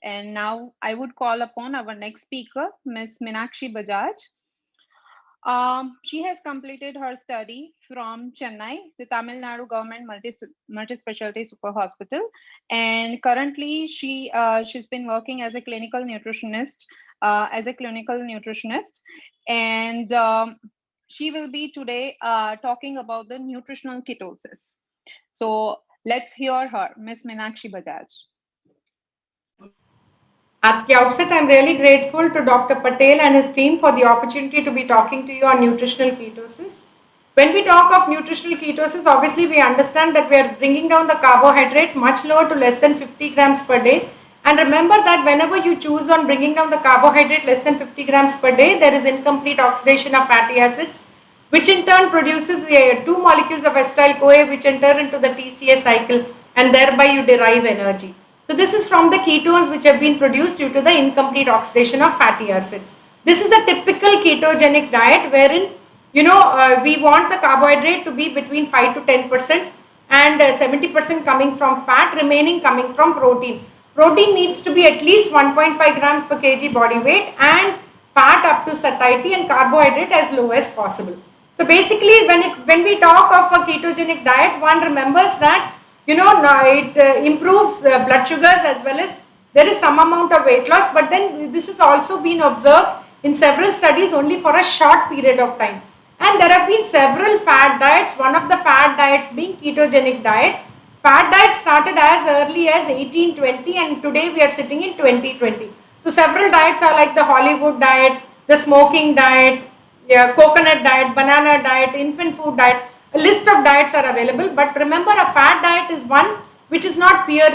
And now I would call upon our next speaker, Ms. Minakshi Bajaj. She has completed her study from Chennai, the Tamil Nadu Government Multi-Specialty Super Hospital, and currently she's been working as a clinical nutritionist, and she will be today talking about the nutritional ketosis. So let's hear her, Miss Minakshi Bajaj. At the outset, I'm really grateful to Dr. Patel and his team for the opportunity to be talking to you on nutritional ketosis. When we talk of nutritional ketosis, obviously we understand that we are bringing down the carbohydrate much lower to less than 50 grams per day. And remember that whenever you choose on bringing down the carbohydrate less than 50 grams per day, there is incomplete oxidation of fatty acids, which in turn produces two molecules of acetyl CoA, which enter into the TCA cycle, and thereby you derive energy. So this is from the ketones which have been produced due to the incomplete oxidation of fatty acids. This is a typical ketogenic diet wherein we want the carbohydrate to be between 5 to 10% and 70% coming from fat, remaining coming from protein. Protein needs to be at least 1.5 grams per kg body weight and fat up to satiety, and carbohydrate as low as possible. So basically when we talk of a ketogenic diet, one remembers that it improves blood sugars as well as there is some amount of weight loss, but then this has also been observed in several studies only for a short period of time. And there have been several fad diets, one of the fad diets being ketogenic diet. Fad diet started as early as 1820 and today we are sitting in 2020. So several diets are like the Hollywood diet, the smoking diet, coconut diet, banana diet, infant food diet. A list of diets are available, but remember a fad diet is one which is not peer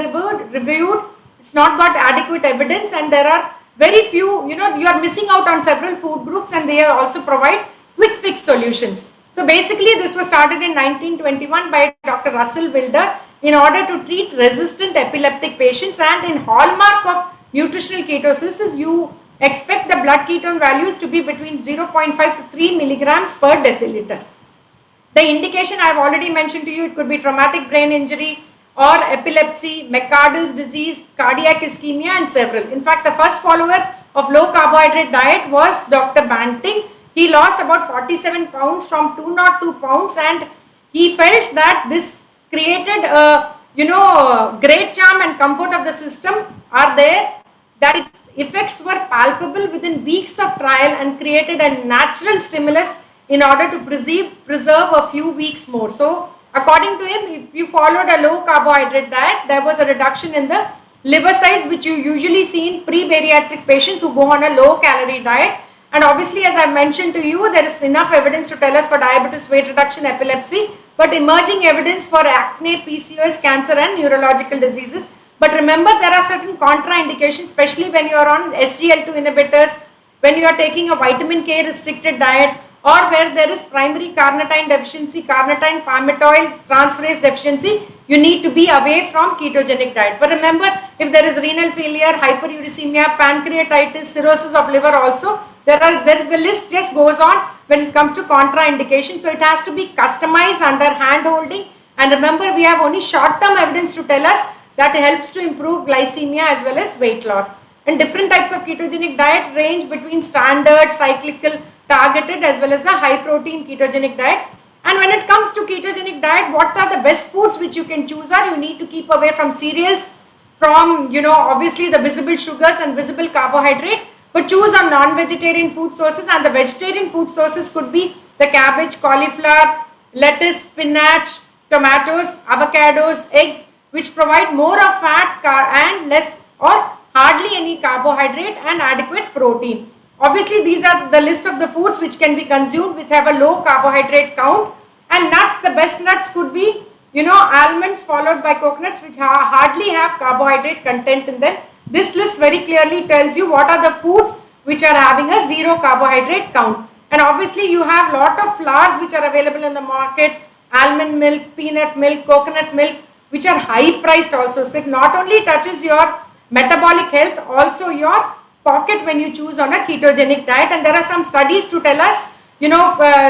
reviewed, it's not got adequate evidence, and there are very few, you are missing out on several food groups, and they also provide quick fix solutions. So basically this was started in 1921 by Dr. Russell Wilder in order to treat resistant epileptic patients, and in hallmark of nutritional ketosis is you expect the blood ketone values to be between 0.5 to 3 milligrams per deciliter. The indication I have already mentioned to you, it could be traumatic brain injury or epilepsy, McArdle's disease, cardiac ischemia, and several. In fact, the first follower of low carbohydrate diet was Dr. Banting. He lost about 47 pounds from 202 pounds, and he felt that this created a great charm and comfort of the system are there, that its effects were palpable within weeks of trial and created a natural stimulus in order to preserve a few weeks more. So according to him, if you followed a low carbohydrate diet, there was a reduction in the liver size which you usually see in pre-bariatric patients who go on a low calorie diet. And obviously, as I mentioned to you, there is enough evidence to tell us for diabetes, weight reduction, epilepsy, but emerging evidence for acne, PCOS, cancer, and neurological diseases. But remember, there are certain contraindications, especially when you are on SGL2 inhibitors, when you are taking a vitamin K restricted diet, or where there is primary carnitine deficiency, carnitine palmitoyl transferase deficiency, you need to be away from ketogenic diet. But remember, if there is renal failure, hyperuricemia, pancreatitis, cirrhosis of liver also, the list just goes on when it comes to contraindication. So it has to be customized under hand holding. And remember, we have only short-term evidence to tell us that helps to improve glycemia as well as weight loss. And different types of ketogenic diet range between standard, cyclical, targeted, as well as the high protein ketogenic diet. And when it comes to ketogenic diet, what are the best foods which you can choose are, you need to keep away from cereals, from obviously the visible sugars and visible carbohydrate, but choose on non-vegetarian food sources, and the vegetarian food sources could be the cabbage, cauliflower, lettuce, spinach, tomatoes, avocados, eggs, which provide more of fat and less or hardly any carbohydrate and adequate protein. Obviously, these are the list of the foods which can be consumed which have a low carbohydrate count. And nuts, the best nuts could be, almonds followed by coconuts, which hardly have carbohydrate content in them. This list very clearly tells you what are the foods which are having a zero carbohydrate count. And obviously, you have lot of flours which are available in the market, almond milk, peanut milk, coconut milk, which are high priced also. So it not only touches your metabolic health, also your pocket when you choose on a ketogenic diet. And there are some studies to tell us,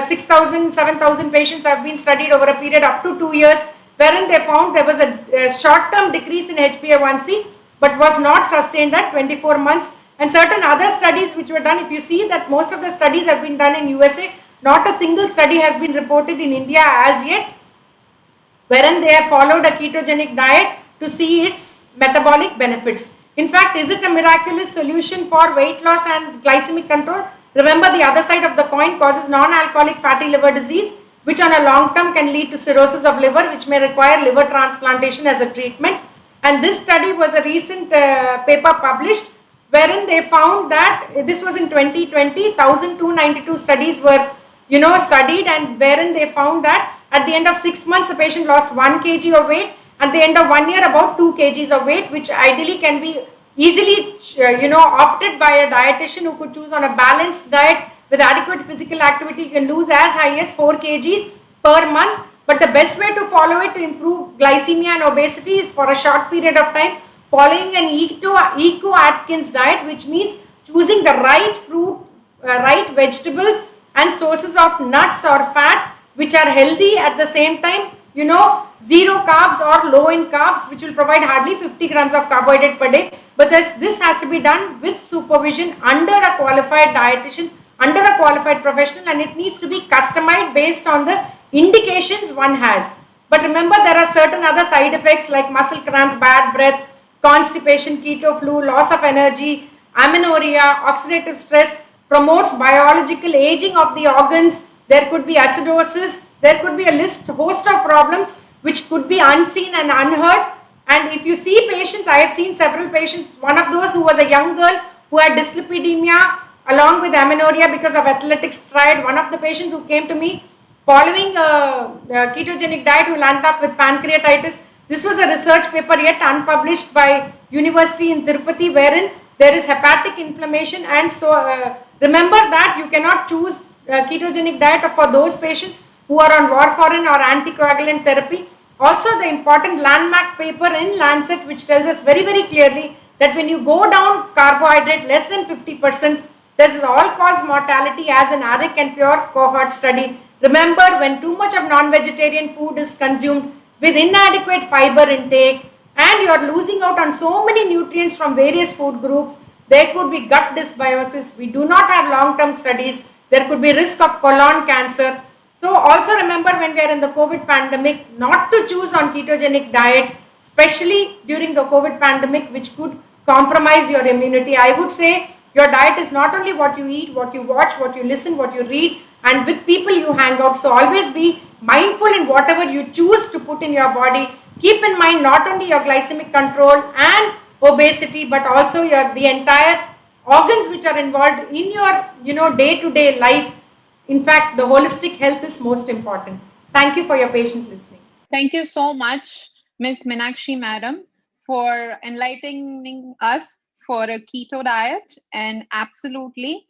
6,000, 7,000 patients have been studied over a period up to 2 years, wherein they found there was a short-term decrease in HbA1c but was not sustained at 24 months. And certain other studies which were done, if you see that most of the studies have been done in USA, not a single study has been reported in India as yet, wherein they have followed a ketogenic diet to see its metabolic benefits. In fact, is it a miraculous solution for weight loss and glycemic control? Remember, the other side of the coin causes non-alcoholic fatty liver disease, which on a long term can lead to cirrhosis of liver, which may require liver transplantation as a treatment. And this study was a recent paper published, wherein they found that this was in 2020, 1,292 studies were studied, and wherein they found that at the end of 6 months, the patient lost 1 kg of weight. At the end of 1 year, about 2 kgs of weight, which ideally can be easily, opted by a dietitian who could choose on a balanced diet with adequate physical activity. You can lose as high as 4 kgs per month. But the best way to follow it to improve glycemia and obesity is for a short period of time, following an Eco-Atkins diet, which means choosing the right fruit, right vegetables and sources of nuts or fat which are healthy, at the same time, zero carbs or low in carbs, which will provide hardly 50 grams of carbohydrate per day. But this has to be done with supervision under a qualified dietitian, under a qualified professional, and it needs to be customized based on the indications one has. But remember, there are certain other side effects like muscle cramps, bad breath, constipation, keto flu, loss of energy, amenorrhea, oxidative stress, promotes biological aging of the organs. There could be acidosis. There could be a host of problems which could be unseen and unheard. And if you see patients, I have seen several patients, one of those who was a young girl who had dyslipidemia along with amenorrhea because of athletics triad. One of the patients who came to me following a ketogenic diet who landed up with pancreatitis. This was a research paper yet unpublished by University in Tirupati, wherein there is hepatic inflammation. And so remember that you cannot choose ketogenic diet for those patients who are on warfarin or anticoagulant therapy. Also, the important landmark paper in Lancet, which tells us very, very clearly that when you go down carbohydrate less than 50%, there is all-cause mortality as an ARIC and pure cohort study. Remember, when too much of non-vegetarian food is consumed with inadequate fiber intake, and you are losing out on so many nutrients from various food groups, there could be gut dysbiosis. We do not have long-term studies. There could be risk of colon cancer. So also remember, when we are in the COVID pandemic, not to choose on ketogenic diet, especially during the COVID pandemic, which could compromise your immunity. I would say your diet is not only what you eat, what you watch, what you listen, what you read, and with people you hang out. So always be mindful in whatever you choose to put in your body. Keep in mind not only your glycemic control and obesity, but also the entire organs which are involved in your day-to-day life. In fact, the holistic health is most important. Thank you for your patient listening. Thank you so much, Ms. Meenakshi Madam, for enlightening us for a keto diet. And absolutely,